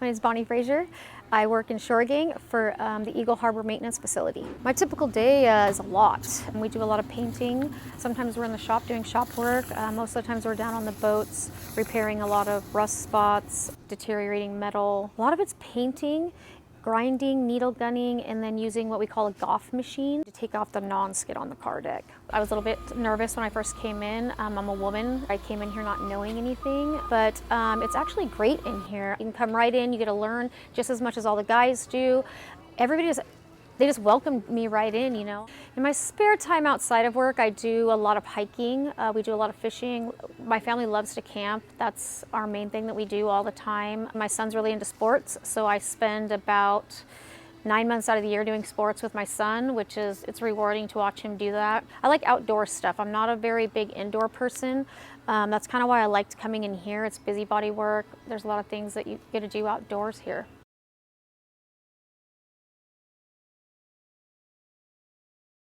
My name is Bonnie Frazier. I work in Shoregang for the Eagle Harbor Maintenance Facility. My typical day is a lot. We do a lot of painting. Sometimes we're in the shop doing shop work. Most of the times we're down on the boats repairing a lot of rust spots, deteriorating metal. A lot of it's painting, grinding, needle gunning, and then using what we call a Goff machine to take off the non-skid on the car deck. I was a little bit nervous when I first came in. I'm a woman. I came in here not knowing anything, but it's actually great in here. You can come right in, you get to learn just as much as all the guys do. They just welcomed me right in, you know. In my spare time outside of work, I do a lot of hiking. We do a lot of fishing. My family loves to camp. That's our main thing that we do all the time. My son's really into sports, so I spend about 9 months out of the year doing sports with my son, it's rewarding to watch him do that. I like outdoor stuff. I'm not a very big indoor person. That's kind of why I liked coming in here. It's busybody work. There's a lot of things that you get to do outdoors here.